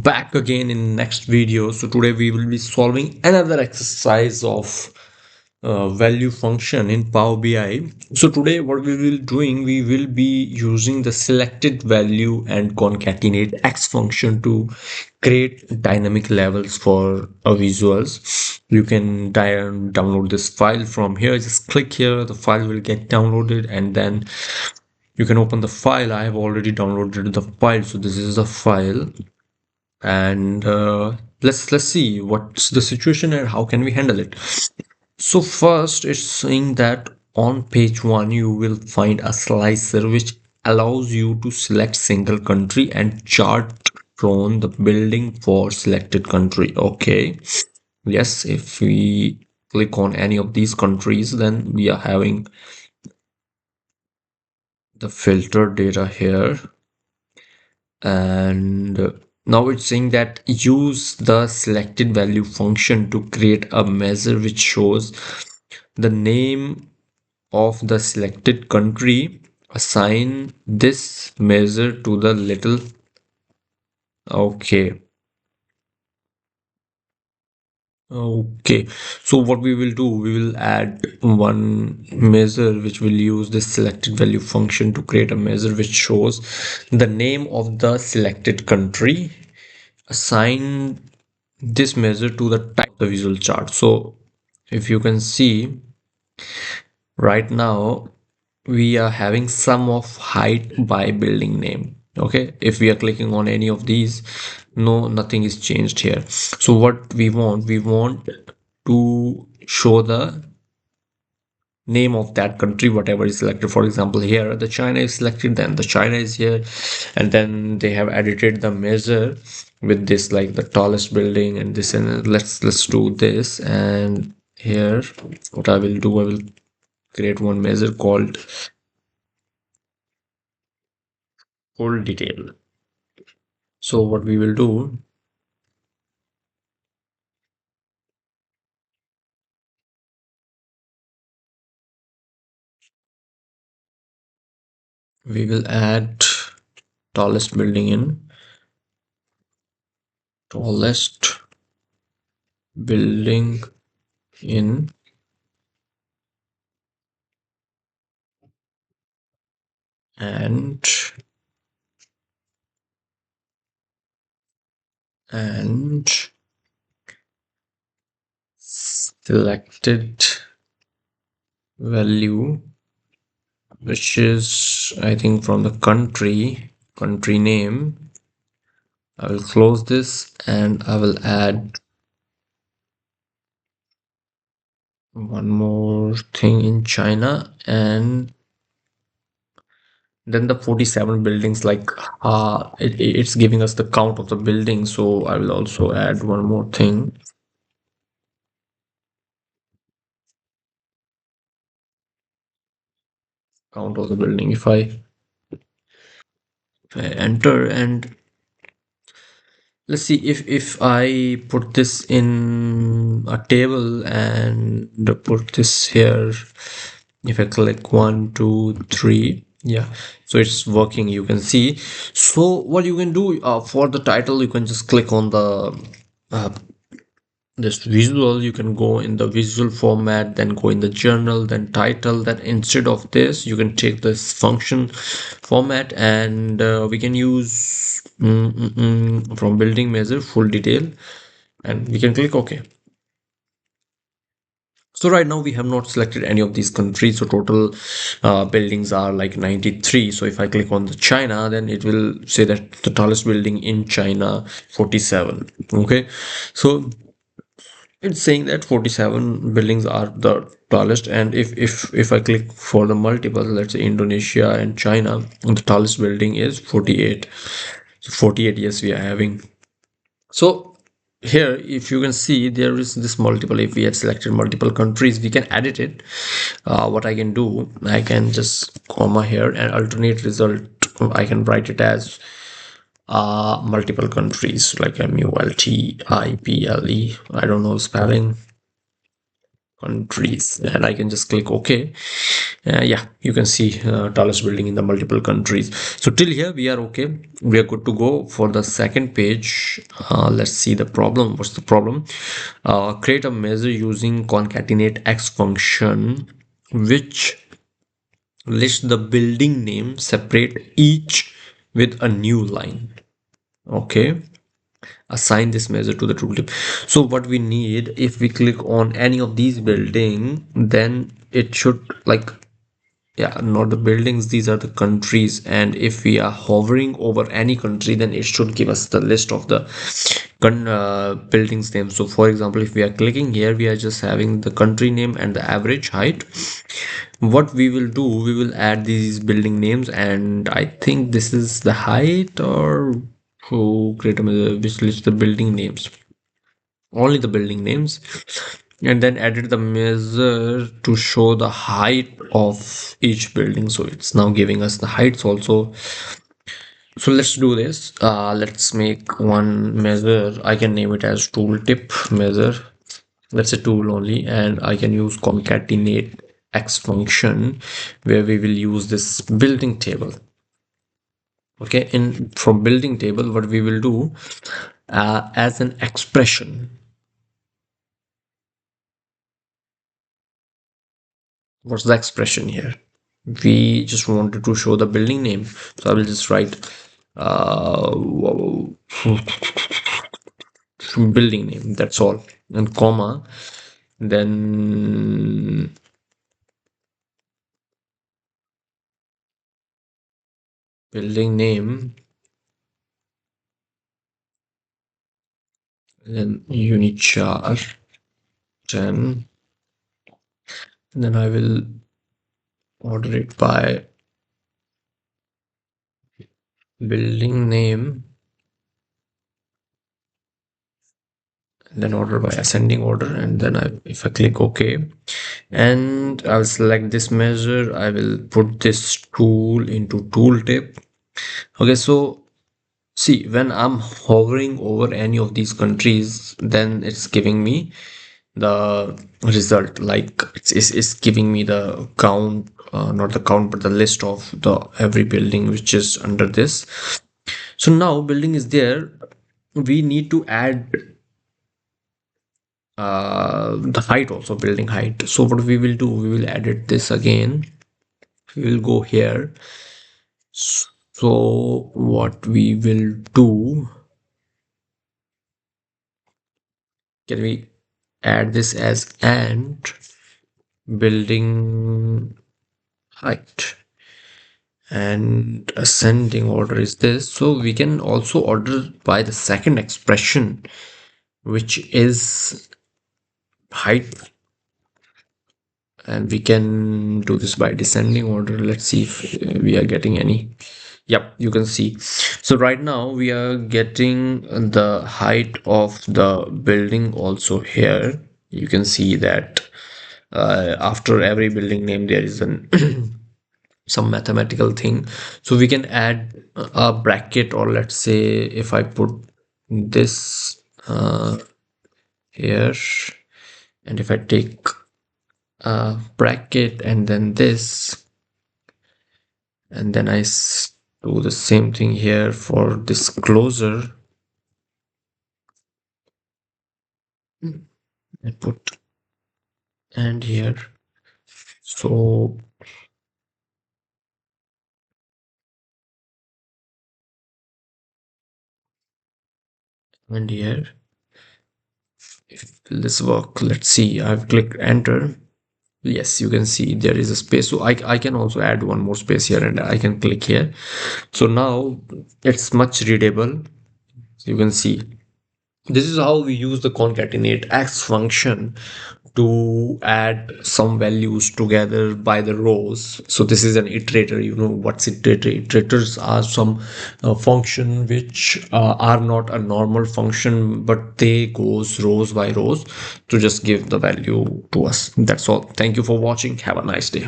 back again in next video. So today we will be solving another exercise of value function in Power BI. So today what we will doing, we will be using the selected value and concatenate X function to create dynamic levels for visuals. You can download this file from here. Just click here, the file will get downloaded, and then you can open the file. I have already downloaded the file, so this is the file. And let's see what's the situation and how can we handle it. So first it's saying that on page 1 you will find a slicer which allows you to select single country and chart from the building for selected country. Okay, yes, if we click on any of these countries, then we are having the filter data here. And now it's saying that use the selected value function to create a measure which shows the name of the selected country. Assign this measure to the little. Okay, so what we will do, we will add one measure which will use this selected value function to create a measure which shows the name of the selected country. Assign this measure to the type of the visual chart. So if you can see right now, we are having sum of height by building name. Okay, if we are clicking on any of these, nothing is changed here. So what we want to show the name of that country, whatever is selected. For example, here the China is selected, then the China is here, and then they have edited the measure with this, like the tallest building and this. And let's do this. And here what I will do, I will create one measure called full detail. So what we will do, we will add tallest building in, tallest building in, and selected value, which is I think from the country name. I will close this and I will add one more thing in China, and then the 47 buildings, like it's giving us the count of the buildings. So I will also add one more thing, count of the building. If I enter, and let's see, if I put this in a table and put this here, if I click 1 2 3, yeah, so it's working, you can see. So what you can do, for the title, you can just click on the this visual. You can go in the visual format, then go in the journal, then title. That instead of this, you can take this function format, and we can use from building measure full detail, and we can click OK. So right now we have not selected any of these countries. So total buildings are like 93. So if I click on the China, then it will say that the tallest building in China 47. Okay, so it's saying that 47 buildings are the tallest. And if I click for the multiple, let's say Indonesia and China, the tallest building is 48. So 48, yes, we are having. So here, if you can see, there is this multiple. If we had selected multiple countries, we can edit it. What I can do, I can just comma here, and alternate result, I can write it as multiple countries, like multiple. I don't know spelling, countries, and I can just click OK. Yeah, you can see tallest building in the multiple countries. So till here we are okay, we are good to go. For the second page, let's see the problem. What's the problem? Create a measure using concatenate x function which lists the building name separate each with a new line. Okay, assign this measure to the tooltip. So what we need, if we click on any of these building, then it should like, yeah, not the buildings, these are the countries, and if we are hovering over any country, then it should give us the list of the buildings name. So for example, if we are clicking here, we are just having the country name and the average height. What we will do, we will add these building names, and I think this is the height, or who create a measure which lists the building names, only the building names, and then added the measure to show the height of each building. So it's now giving us the heights also. So let's do this. Let's make one measure. I can name it as tooltip measure. That's a tool only, and I can use concatenate x function where we will use this building table. Okay, in from building table, what we will do, as an expression. What's the expression here? We just wanted to show the building name, so I will just write building name, that's all, and comma, then building name, then unichar 10, and then I will order it by building name, and then order by ascending order, and then if I click OK, and I'll select this measure, I will put this tool into tooltip. Okay, so see, when I'm hovering over any of these countries, then it's giving me the result, like it's giving me the count, not the count but the list of the every building which is under this. So now building is there, we need to add the height also, building height. So what we will do, we will edit this again, we will go here. So what we will do, can we add this as and building height, and ascending order is this. So we can also order by the second expression, which is height, and we can do this by descending order. Let's see if we are getting any. Yep, you can see. So right now we are getting the height of the building also here. You can see that after every building name there is an some mathematical thing. So we can add a bracket, or let's say if I put this here, and if I take a bracket and then this, and then I do the same thing here for this closer, I put and here. So and here, if this work, let's see, I've clicked enter. Yes, you can see there is a space, so I can also add one more space here, and I can click here. So now it's much readable. So you can see this is how we use the concatenate x function to add some values together by the rows. So this is an iterator. You know what's iterator? Iterators are some function which are not a normal function, but they goes rows by rows to just give the value to us. That's all. Thank you for watching. Have a nice day.